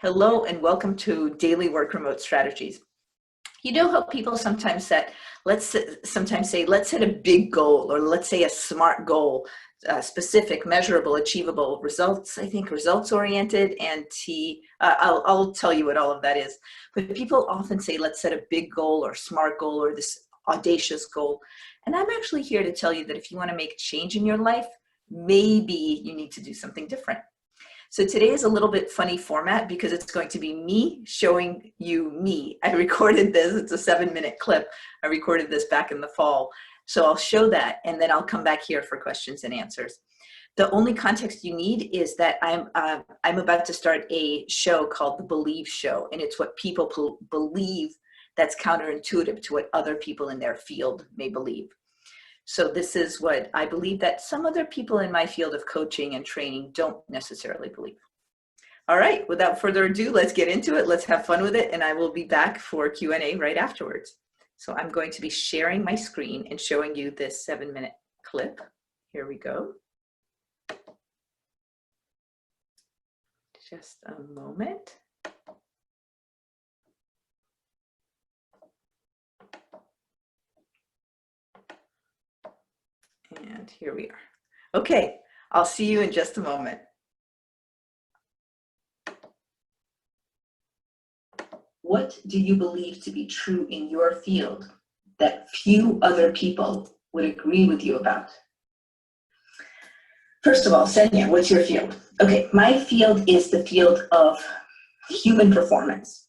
Hello and welcome to Daily Work Remote Strategies. You know how people sometimes say, let's set a big goal, or let's say a SMART goal, specific, measurable, achievable, results, I think results oriented, and I'll tell you what all of that is. But people often say, let's set a big goal or SMART goal or this audacious goal. And I'm actually here to tell you that if you want to make change in your life, maybe you need to do something different. So today is a little bit funny format because it's going to be me showing you me. I recorded this, it's a 7-minute clip. I recorded this back in the fall. So I'll show that and then I'll come back here for questions and answers. The only context you need is that I'm about to start a show called The Believe Show, and it's what people believe that's counterintuitive to what other people in their field may believe. So this is what I believe that some other people in my field of coaching and training don't necessarily believe. All right, without further ado, let's get into it. Let's have fun with it. And I will be back for Q&A right afterwards. So I'm going to be sharing my screen and showing you this 7-minute clip. Here we go. Just a moment. And here we are. Okay, I'll see you in just a moment. What do you believe to be true in your field that few other people would agree with you about? First of all, Senia, what's your field? Okay, my field is the field of human performance.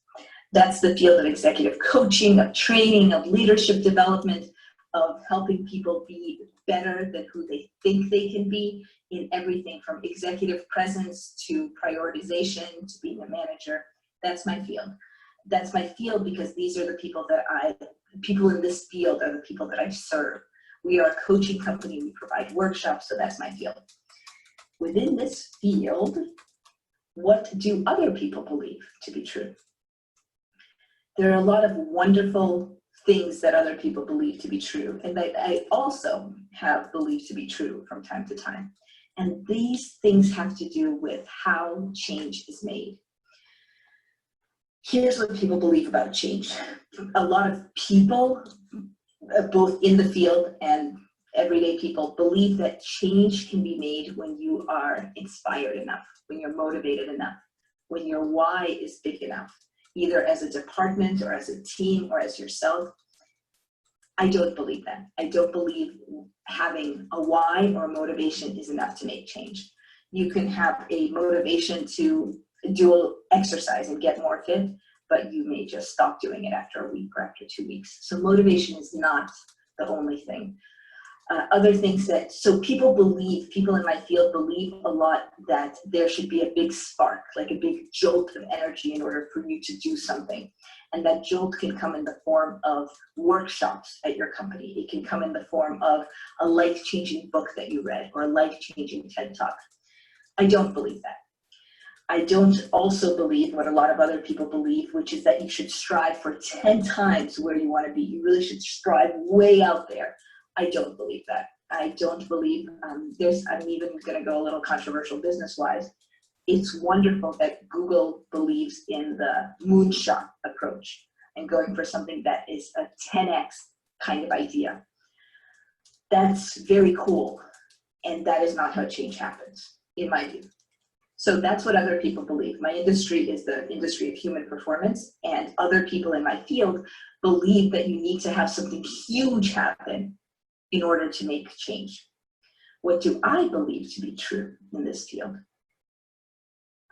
That's the field of executive coaching, of training, of leadership development, of helping people be better than who they think they can be in everything from executive presence to prioritization to being a manager. That's my field. That's my field because these are the people people in this field are the people that I serve. We are a coaching company, we provide workshops, so that's my field. Within this field, what do other people believe to be true? There are a lot of wonderful things that other people believe to be true and that I also have believed to be true from time to time. And these things have to do with how change is made. Here's what people believe about change. A lot of people, both in the field and everyday people, believe that change can be made when you are inspired enough, when you're motivated enough, when your why is big enough, either as a department or as a team or as yourself. I don't believe that. I don't believe having a why or motivation is enough to make change. You can have a motivation to do exercise and get more fit, but you may just stop doing it after a week or after 2 weeks. So motivation is not the only thing. Other things so people in my field believe a lot that there should be a big spark, like a big jolt of energy in order for you to do something. And that jolt can come in the form of workshops at your company. It can come in the form of a life-changing book that you read or a life-changing TED Talk. I don't believe that. I don't also believe what a lot of other people believe, which is that you should strive for 10 times where you want to be. You really should strive way out there. I don't believe that. I don't believe I'm even going to go a little controversial business-wise. It's wonderful that Google believes in the moonshot approach and going for something that is a 10x kind of idea. That's very cool. And that is not how change happens, in my view. So that's what other people believe. My industry is the industry of human performance, and other people in my field believe that you need to have something huge happen in order to make change. What do I believe to be true in this field?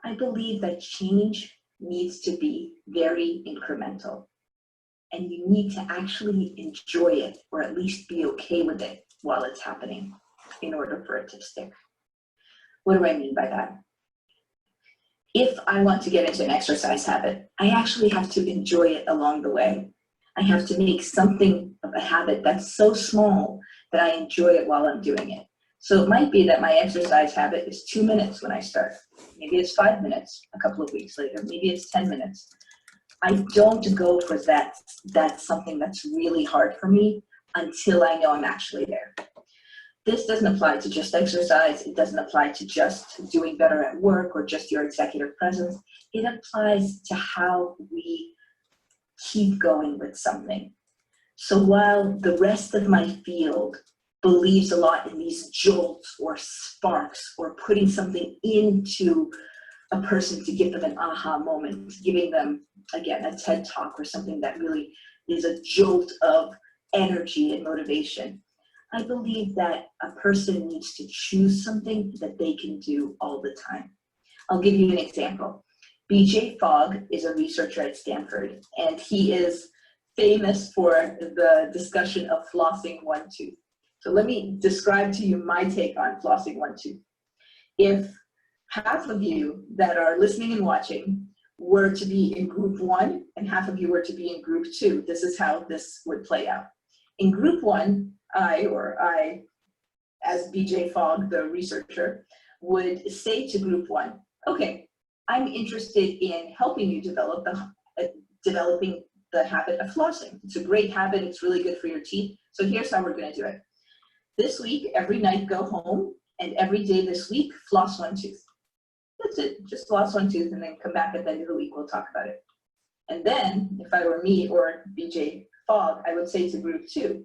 I believe that change needs to be very incremental, and you need to actually enjoy it, or at least be okay with it while it's happening in order for it to stick. What do I mean by that? If I want to get into an exercise habit, I actually have to enjoy it along the way. I have to make something of a habit that's so small that I enjoy it while I'm doing it. So it might be that my exercise habit is 2 minutes when I start. Maybe it's 5 minutes a couple of weeks later. Maybe it's 10 minutes. I don't go for that's something that's really hard for me until I know I'm actually there. This doesn't apply to just exercise. It doesn't apply to just doing better at work or just your executive presence. It applies to how we keep going with something. So while the rest of my field believes a lot in these jolts or sparks or putting something into a person to give them an aha moment, giving them, again, a TED Talk or something that really is a jolt of energy and motivation, I believe that a person needs to choose something that they can do all the time. I'll give you an example. BJ Fogg is a researcher at Stanford, and he is famous for the discussion of flossing one tooth. So let me describe to you my take on flossing one tooth. If half of you that are listening and watching were to be in group 1 and half of you were to be in group 2, this is how this would play out. In group 1, I, as BJ Fogg, the researcher, would say to group 1, okay, I'm interested in helping you developing the habit of flossing. It's a great habit, it's really good for your teeth, so here's how we're gonna do it. This week, every night go home, and every day this week, floss one tooth. That's it, just floss one tooth and then come back at the end of the week, we'll talk about it. And then, if I were me or BJ Fogg, I would say to group 2,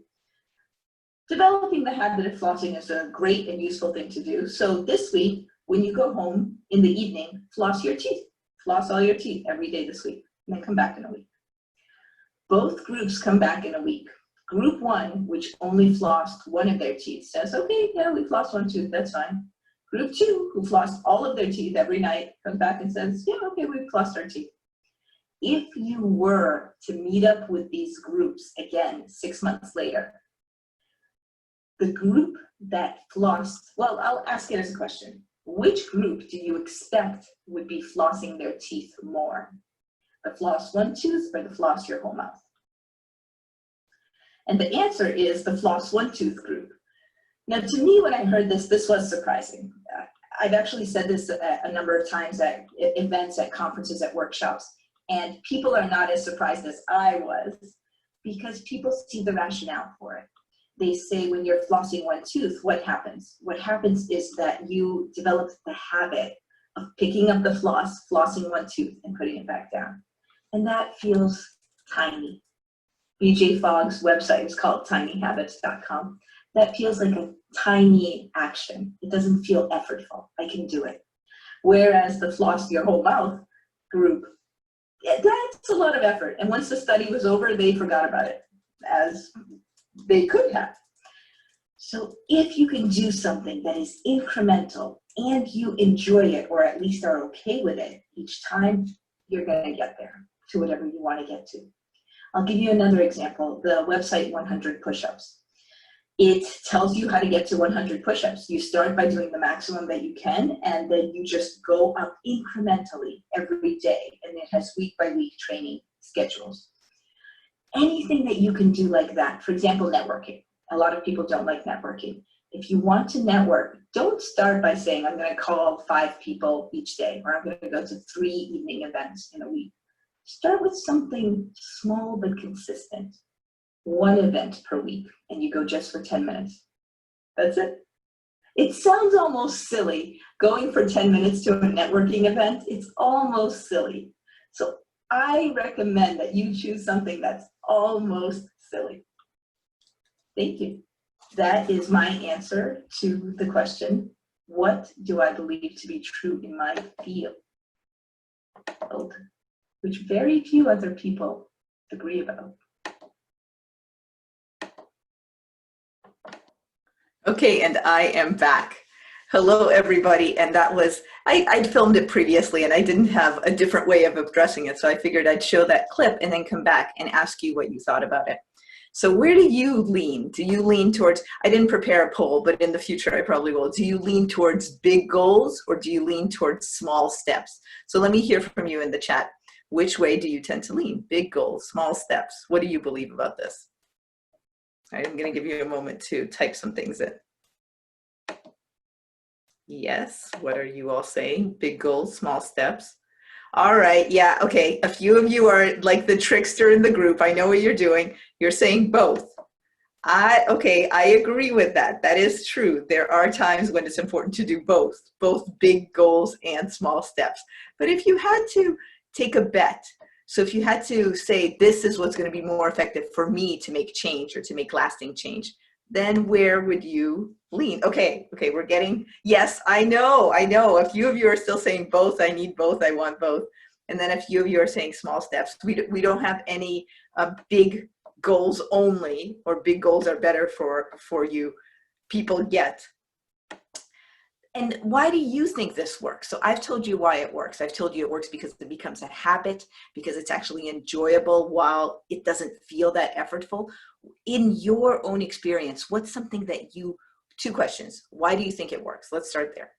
developing the habit of flossing is a great and useful thing to do. So this week, when you go home in the evening, floss your teeth. Floss all your teeth every day this week, and then come back in a week. Both groups come back in a week. Group 1, which only flossed one of their teeth, says, okay, yeah, we flossed one tooth, that's fine. Group 2, who flossed all of their teeth every night, comes back and says, yeah, okay, we've flossed our teeth. If you were to meet up with these groups again 6 months later, the group that flossed, well, I'll ask it as a question. Which group do you expect would be flossing their teeth more? The floss one tooth or the floss your whole mouth? And the answer is the floss one tooth group. Now, to me, when I heard this, this was surprising. I've actually said this a number of times at events, at conferences, at workshops, and people are not as surprised as I was because people see the rationale for it. They say when you're flossing one tooth, what happens? What happens is that you develop the habit of picking up the floss, flossing one tooth, and putting it back down. And that feels tiny. BJ Fogg's website is called tinyhabits.com. That feels like a tiny action. It doesn't feel effortful. I can do it. Whereas the floss your whole mouth group, that's a lot of effort. And once the study was over, they forgot about it, as they could have. So if you can do something that is incremental and you enjoy it, or at least are okay with it each time, you're going to get there to whatever you want to get to. I'll give you another example, the website 100 Push-Ups. It tells you how to get to 100 push-ups. You start by doing the maximum that you can, and then you just go up incrementally every day, and it has week-by-week training schedules. Anything that you can do like that, for example, networking. A lot of people don't like networking. If you want to network, don't start by saying, I'm going to call 5 people each day, or I'm going to go to 3 evening events in a week. Start with something small but consistent. 1 event per week, and you go just for 10 minutes. That's it. It sounds almost silly going for 10 minutes to a networking event. It's almost silly. So I recommend that you choose something that's almost silly. Thank you. That is my answer to the question, what do I believe to be true in my field? Which very few other people agree about. Okay, and I am back. Hello, everybody. And that was, I'd filmed it previously and I didn't have a different way of addressing it. So I figured I'd show that clip and then come back and ask you what you thought about it. So where do you lean? Do you lean towards, I didn't prepare a poll, but in the future I probably will. Do you lean towards big goals or do you lean towards small steps? So let me hear from you in the chat. Which way do you tend to lean? Big goals, small steps. What do you believe about this? I'm going to give you a moment to type some things in. Yes, what are you all saying? Big goals, small steps. All right, yeah, okay. A few of you are like the trickster in the group. I know what you're doing. You're saying both. Okay, I agree with that. That is true. There are times when it's important to do both big goals and small steps. But if you had to take a bet, so if you had to say, this is what's going to be more effective for me to make change or to make lasting change, then where would you lean? Okay, we're getting, yes, I know. A few of you are still saying both. I need both. I want both. And then a few of you are saying small steps. We don't have any big goals only, or big goals are better for you people yet. And why do you think this works? So I've told you why it works. I've told you it works because it becomes a habit, because it's actually enjoyable while it doesn't feel that effortful. In your own experience, what's something that you, two questions. Why do you think it works? Let's start there.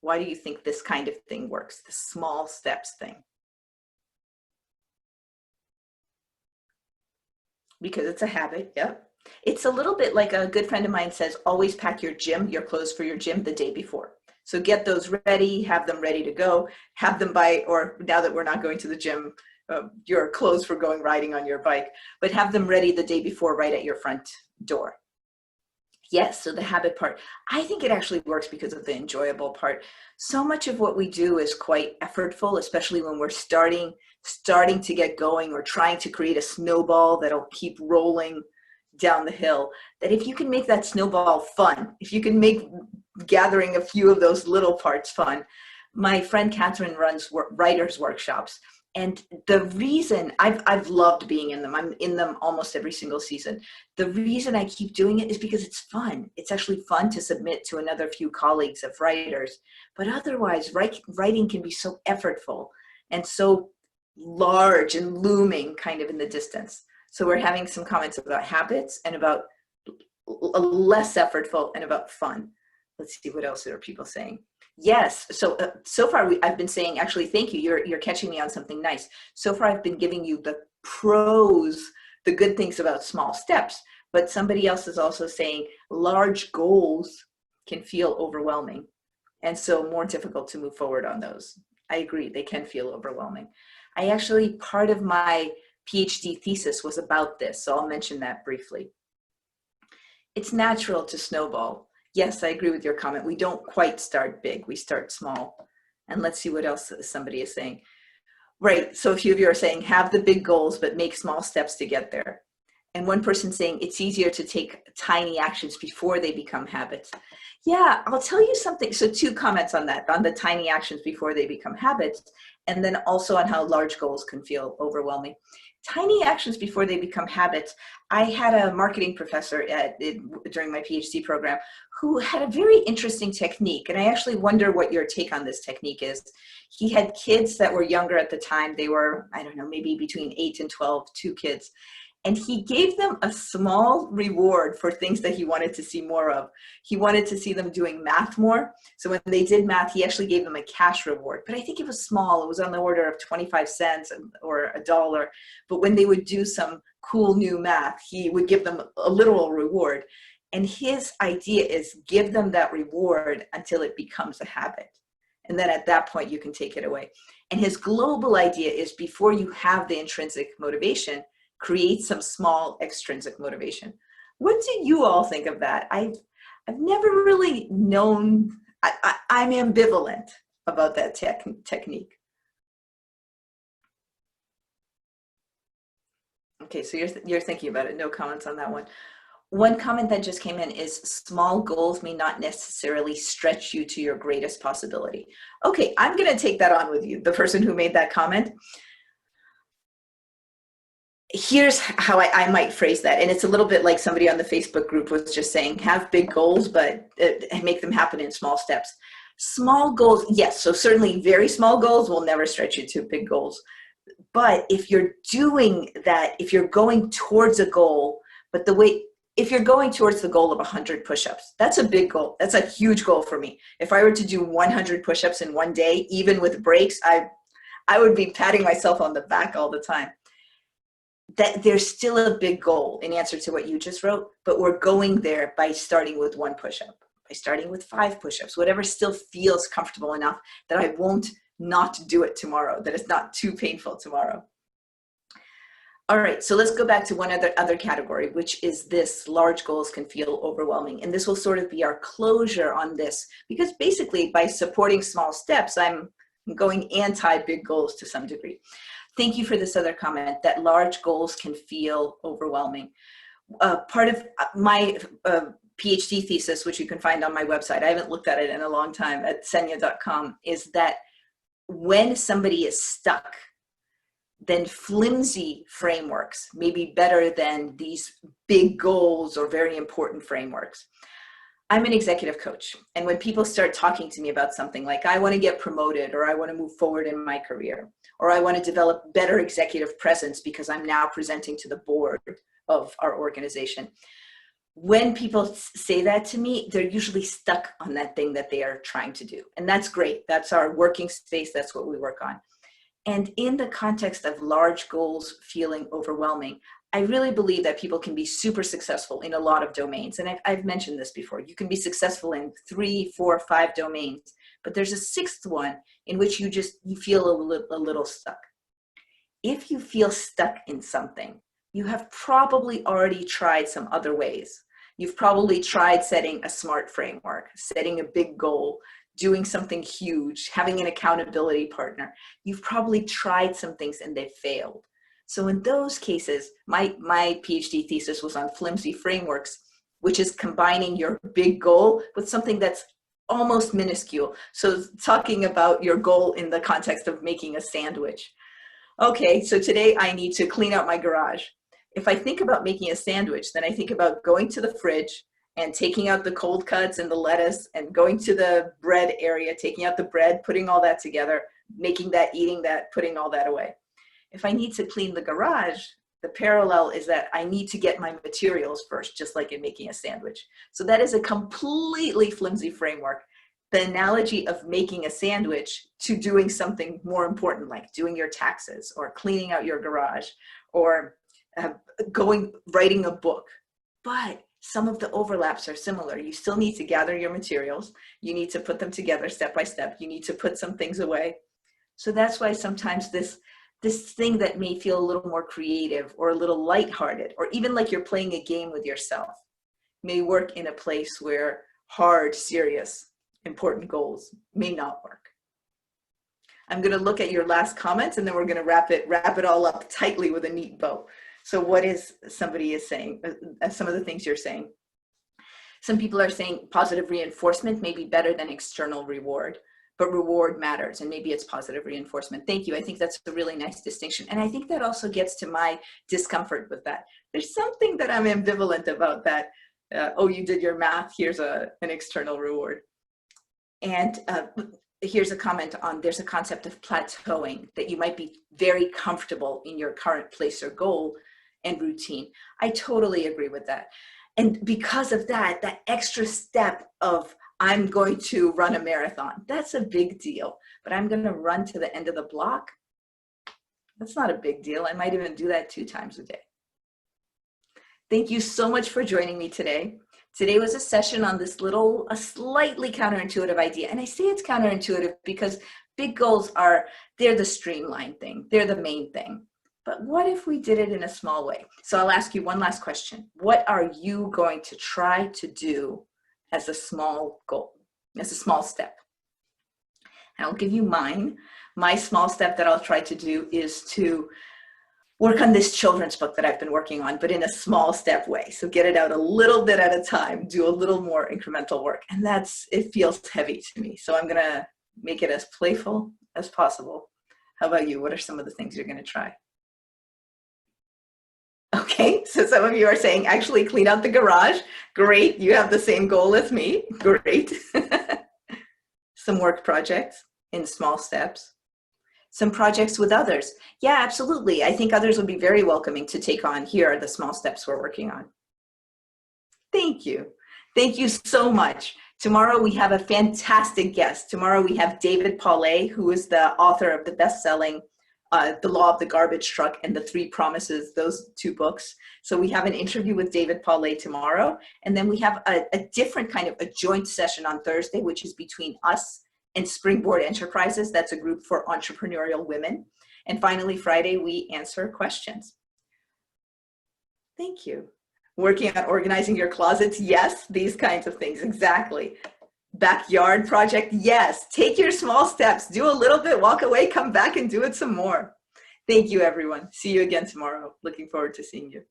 Why do you think this kind of thing works? The small steps thing. Because it's a habit, yep. It's a little bit like a good friend of mine says, always pack your clothes for your gym the day before. So get those ready, have them ready to go, have them by, or now that we're not going to the gym, your clothes for going riding on your bike, but have them ready the day before right at your front door. Yes, so the habit part. I think it actually works because of the enjoyable part. So much of what we do is quite effortful, especially when we're starting to get going or trying to create a snowball that'll keep rolling down the hill, that if you can make that snowball fun, if you can make gathering a few of those little parts fun. My friend Catherine runs writers workshops, and the reason I've loved being in them, I'm in them almost every single season. The reason I keep doing it is because it's fun. It's actually fun to submit to another few colleagues of writers, but otherwise writing can be so effortful and so large and looming kind of in the distance. So we're having some comments about habits and about less effortful and about fun. Let's see, what else are people saying? Yes, so so far I've been saying, actually, thank you, you're catching me on something nice. So far I've been giving you the pros, the good things about small steps, but somebody else is also saying large goals can feel overwhelming, and so more difficult to move forward on those. I agree, they can feel overwhelming. I actually, part of my PhD thesis was about this, so I'll mention that briefly. It's natural to snowball. Yes, I agree with your comment. We don't quite start big, we start small. And let's see what else somebody is saying. Right, so a few of you are saying, have the big goals, but make small steps to get there. And one person saying, it's easier to take tiny actions before they become habits. Yeah, I'll tell you something. So 2 comments on that, on the tiny actions before they become habits, and then also on how large goals can feel overwhelming. Tiny actions before they become habits. I had a marketing professor during my PhD program who had a very interesting technique, and I actually wonder what your take on this technique is. He had kids that were younger at the time. They were, I don't know, maybe between 8 and 12, 2 kids. And he gave them a small reward for things that he wanted to see more of. He wanted to see them doing math more. So when they did math, he actually gave them a cash reward. But I think it was small. It was on the order of 25 cents or $1. But when they would do some cool new math, he would give them a literal reward. And his idea is give them that reward until it becomes a habit. And then at that point, you can take it away. And his global idea is, before you have the intrinsic motivation, create some small extrinsic motivation. What do you all think of that? I've never really known, I'm ambivalent about that technique. Okay, so you're thinking about it. No comments on that one. One comment that just came in is, small goals may not necessarily stretch you to your greatest possibility. Okay, I'm going to take that on with you, the person who made that comment. Here's how I might phrase that. And it's a little bit like somebody on the Facebook group was just saying, have big goals, but make them happen in small steps. Small goals, yes. So certainly very small goals will never stretch you to big goals. But if you're doing that, if you're going towards a goal, but if you're going towards the goal of 100 push-ups, that's a big goal. That's a huge goal for me. If I were to do 100 push-ups in one day, even with breaks, I would be patting myself on the back all the time. That there's still a big goal in answer to what you just wrote, but we're going there by starting with 1 push-up, by starting with 5 push-ups, whatever still feels comfortable enough that I won't not do it tomorrow, that it's not too painful tomorrow. All right, so let's go back to one other category, which is this large goals can feel overwhelming. And this will sort of be our closure on this, because basically by supporting small steps, I'm going anti-big goals to some degree. Thank you for this other comment, that large goals can feel overwhelming. Part of my PhD thesis, which you can find on my website, I haven't looked at it in a long time, at senia.com, is that when somebody is stuck, then flimsy frameworks may be better than these big goals or very important frameworks. I'm an executive coach, and when people start talking to me about something like, I want to get promoted, or I want to move forward in my career, or I want to develop better executive presence because I'm now presenting to the board of our organization. When people say that to me, they're usually stuck on that thing that they are trying to do. And that's great. That's our working space. That's what we work on. And in the context of large goals feeling overwhelming, I really believe that people can be super successful in a lot of domains. And I've mentioned this before. You can be successful in 3, 4, 5 domains, but there's a 6th one in which you feel a little stuck. If you feel stuck in something, you have probably already tried some other ways. You've probably tried setting a SMART framework, setting a big goal, doing something huge, having an accountability partner. You've probably tried some things and they've failed. So in those cases, my PhD thesis was on flimsy frameworks, which is combining your big goal with something that's almost minuscule. So talking about your goal in the context of making a sandwich. Okay, so today I need to clean out my garage. If I think about making a sandwich, then I think about going to the fridge and taking out the cold cuts and the lettuce and going to the bread area, taking out the bread, putting all that together, making that, eating that, putting all that away. If I need to clean the garage, the parallel is that I need to get my materials first, just like in making a sandwich. So that is a completely flimsy framework. The analogy of making a sandwich to doing something more important, like doing your taxes or cleaning out your garage or writing a book. But some of the overlaps are similar. You still need to gather your materials. You need to put them together step by step. You need to put some things away. So that's why sometimes this thing that may feel a little more creative or a little lighthearted, or even like you're playing a game with yourself, may work in a place where hard, serious, important goals may not work. I'm going to look at your last comments and then we're going to wrap it all up tightly with a neat bow. So what is somebody is saying, some of the things you're saying? Some people are saying positive reinforcement may be better than external reward, but reward matters and maybe it's positive reinforcement. Thank you. I think that's a really nice distinction. And I think that also gets to my discomfort with that. There's something that I'm ambivalent about that. Oh, you did your math, here's an external reward. And here's a comment on, there's a concept of plateauing, that you might be very comfortable in your current place or goal and routine. I totally agree with that. And because of that, that extra step of I'm going to run a marathon, that's a big deal. But I'm going to run to the end of the block, that's not a big deal. I might even do that 2 times a day. Thank you so much for joining me today. Today was a session on this a slightly counterintuitive idea. And I say it's counterintuitive because big goals they're the streamlined thing. They're the main thing. But what if we did it in a small way? So I'll ask you one last question. What are you going to try to do as a small goal, as a small step? And I'll give you mine. My small step that I'll try to do is to work on this children's book that I've been working on, but in a small step way. So get it out a little bit at a time, do a little more incremental work. And it feels heavy to me. So I'm gonna make it as playful as possible. How about you? What are some of the things you're gonna try? Okay, so some of you are saying actually clean out the garage. Great, you have the same goal as me. Great. Some work projects in small steps. Some projects with others. Yeah, absolutely. I think others would be very welcoming to take on. Here are the small steps we're working on. Thank you. Thank you so much. Tomorrow we have a fantastic guest. Tomorrow we have David Paulet, who is the author of the best-selling The Law of the Garbage Truck and The 3 Promises, those 2 books. So we have an interview with David Paulet tomorrow. And then we have a different kind of a joint session on Thursday, which is between us and Springboard Enterprises. That's a group for entrepreneurial women. And finally, Friday, we answer questions. Thank you. Working on organizing your closets? Yes, these kinds of things, exactly. Backyard project? Yes. Take your small steps. Do a little bit, walk away, come back and do it some more. Thank you, everyone. See you again tomorrow. Looking forward to seeing you.